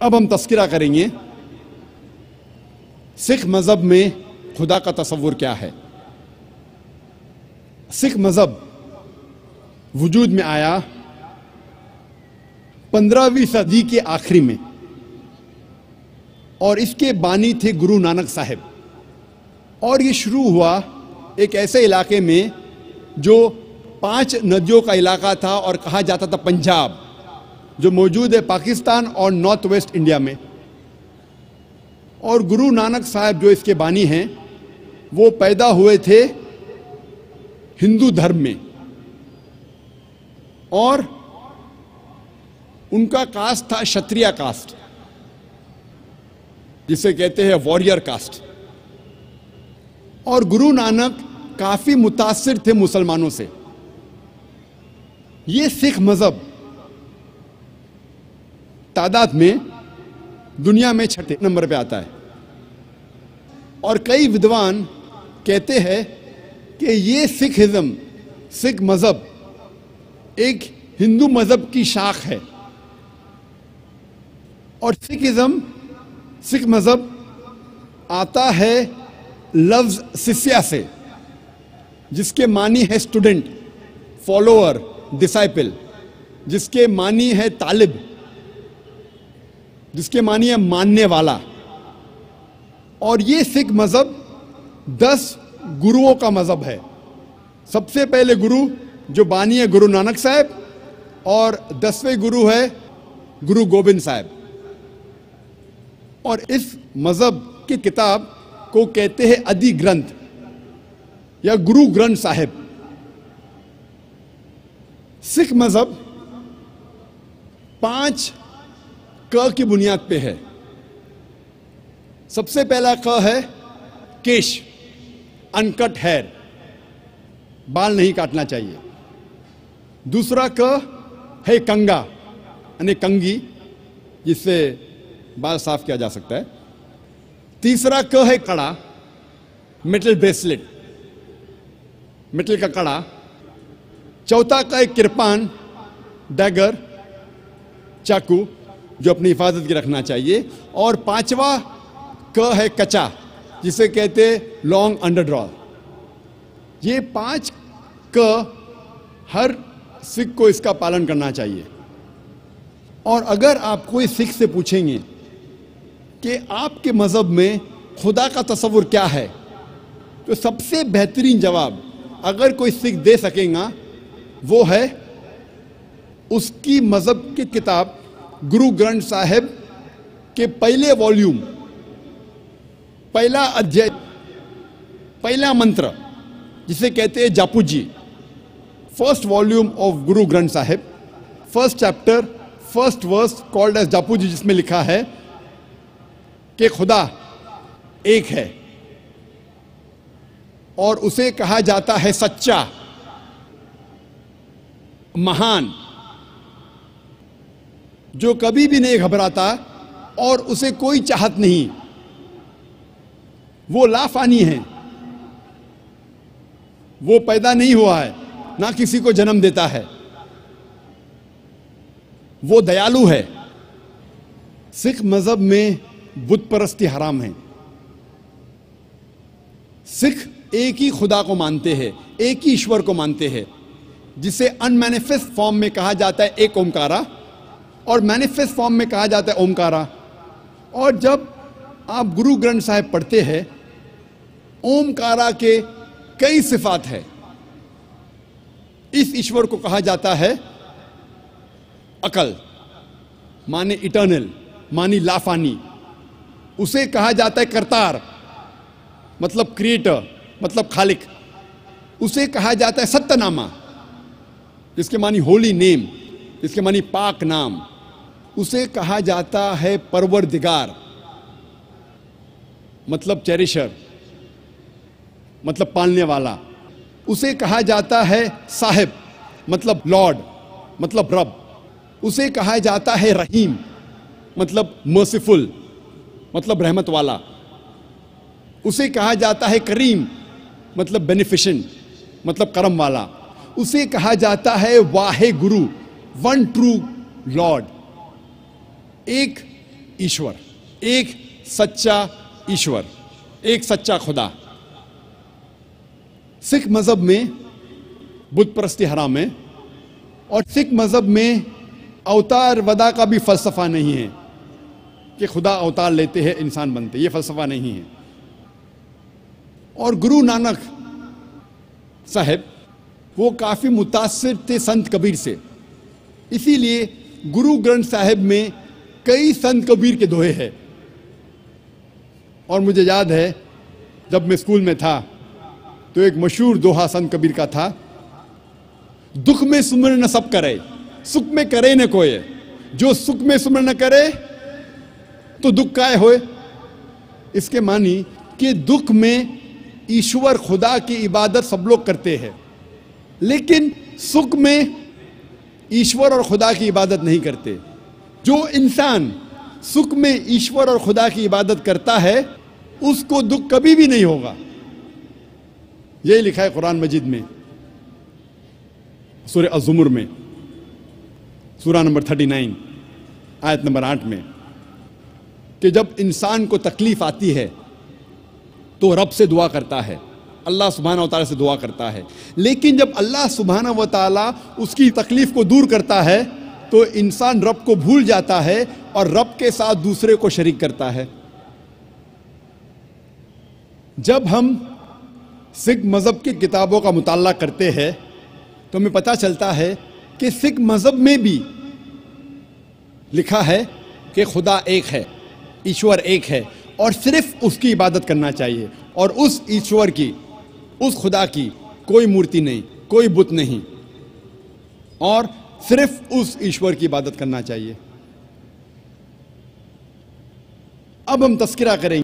अब हम तस्करा करेंगे सिख मजहब में खुदा का तसव्वुर क्या है। सिख मजहब वजूद में आया 15वीं सदी के आखिरी में और इसके बानी थे गुरु नानक साहिब। और ये शुरू हुआ एक ऐसे इलाके में जो 5 नदियों का इलाका था और कहा जाता था पंजाब, जो मौजूद है पाकिस्तान और नॉर्थ वेस्ट इंडिया में। और गुरु नानक साहब जो इसके बानी हैं वो पैदा हुए थे हिंदू धर्म में और उनका कास्ट था क्षत्रिय कास्ट, जिसे कहते हैं वॉरियर कास्ट। और गुरु नानक काफी मुतासिर थे मुसलमानों से। ये सिख मजहब तादाद में दुनिया में 6 नंबर पे आता है और कई विद्वान कहते हैं कि ये सिखिज्म, सिख मजहब एक हिंदू मजहब की शाख है। और सिखिज्म, सिख मजहब आता है लफ्ज शिष्या से, जिसके मानी है स्टूडेंट, फॉलोअर, डिसाइपल, जिसके मानी है तालिब, जिसके मानी है मानने वाला। और ये सिख मजहब 10 गुरुओं का मजहब है। सबसे पहले गुरु जो बानी है गुरु नानक साहब और 10वें गुरु है गुरु गोबिंद साहब। और इस मजहब की किताब को कहते हैं आदि ग्रंथ या गुरु ग्रंथ साहिब। सिख मजहब 5 क की बुनियाद पे है। सबसे पहला क है केश, अनकट हेयर, बाल नहीं काटना चाहिए। दूसरा क है कंगा यानी कंगी, जिससे बाल साफ किया जा सकता है। तीसरा क है कड़ा, मेटल ब्रेसलेट, मेटल का कड़ा। चौथा क है किरपान, डैगर, चाकू, जो अपनी हिफाजत की रखना चाहिए। और 5वां क है कचा, जिसे कहते लॉन्ग अंडरड्रॉ। ये 5 क हर सिख को इसका पालन करना चाहिए। और अगर आप कोई सिख से पूछेंगे कि आपके मजहब में खुदा का तसव्वुर क्या है, तो सबसे बेहतरीन जवाब अगर कोई सिख दे सकेगा वो है उसकी मजहब की किताब गुरु ग्रंथ साहिब के पहले वॉल्यूम, पहला अध्याय, पहला मंत्र, जिसे कहते हैं Japu ji. First volume of Guru Granth Sahib, first chapter, first verse called as Japu ji, जिसमें लिखा है कि खुदा एक है और उसे कहा जाता है सच्चा, महान, जो कभी भी नहीं घबराता और उसे कोई चाहत नहीं। वो लाफानी है, वो पैदा नहीं हुआ है, ना किसी को जन्म देता है। वो दयालु है। सिख मजहब में बुत परस्ती हराम है। सिख एक ही खुदा को मानते हैं, एक ही ईश्वर को मानते हैं, जिसे अनमैनिफेस्ट फॉर्म में कहा जाता है एक ओमकारा और मैनिफेस्ट फॉर्म में कहा जाता है ओमकारा। और जब आप गुरु ग्रंथ साहिब पढ़ते हैं, ओमकारा के कई सिफात है। इस ईश्वर को कहा जाता है अकल, माने इटर्नल, मानी लाफानी। उसे कहा जाता है करतार, मतलब क्रिएटर, मतलब खालिक। उसे कहा जाता है सत्यनामा, जिसके मानी होली नेम, जिसके मानी पाक नाम। उसे कहा जाता है परवरदिगार, मतलब चेरिशर, मतलब पालने वाला। उसे कहा जाता है साहिब, मतलब लॉर्ड, मतलब रब। उसे कहा जाता है रहीम, मतलब मर्सीफुल, मतलब रहमत वाला। उसे कहा जाता है करीम, मतलब बेनिफिशेंट, मतलब करम वाला। उसे कहा जाता है Wahe Guru, one true Lord, एक ईश्वर, एक सच्चा ईश्वर, एक सच्चा खुदा। सिख मजहब में बुत परस्ती हराम है और सिख मजहब में अवतार वदा का भी फलसफा नहीं है कि खुदा अवतार लेते हैं इंसान बनते, ये फलसफा नहीं है। और गुरु नानक साहब वो काफ़ी मुतासिर थे संत कबीर से, इसीलिए गुरु ग्रंथ साहिब में कई संत कबीर के दोहे हैं। और मुझे याद है जब मैं स्कूल में था तो एक मशहूर दोहा संत कबीर का था, दुख में सुमर न सब करे, सुख में करे न कोई, जो सुख में सुमर न करे तो दुख काय होए। इसके मानी कि दुख में ईश्वर खुदा की इबादत सब लोग करते हैं, लेकिन सुख में ईश्वर और खुदा की इबादत नहीं करते। जो इंसान सुख में ईश्वर और खुदा की इबादत करता है उसको दुख कभी भी नहीं होगा। यही लिखा है कुरान मजीद में, सूरह अज़्ज़ुमर में, सूरा नंबर 39 आयत नंबर 8 में, कि जब इंसान को तकलीफ आती है तो रब से दुआ करता है, अल्लाह सुब्हानहू व तआला से दुआ करता है। लेकिन जब अल्लाह सुब्हानहू व तआला उसकी तकलीफ को दूर करता है तो इंसान रब को भूल जाता है और रब के साथ दूसरे को शरीक करता है। जब हम सिख मज़हब की किताबों का मुताला करते हैं तो हमें पता चलता है कि सिख मज़हब में भी लिखा है कि खुदा एक है, ईश्वर एक है और सिर्फ उसकी इबादत करना चाहिए, और उस ईश्वर की, उस खुदा की कोई मूर्ति नहीं, कोई बुत नहीं, और सिर्फ उस ईश्वर की इबादत करना चाहिए। अब हम तस्करा करेंगे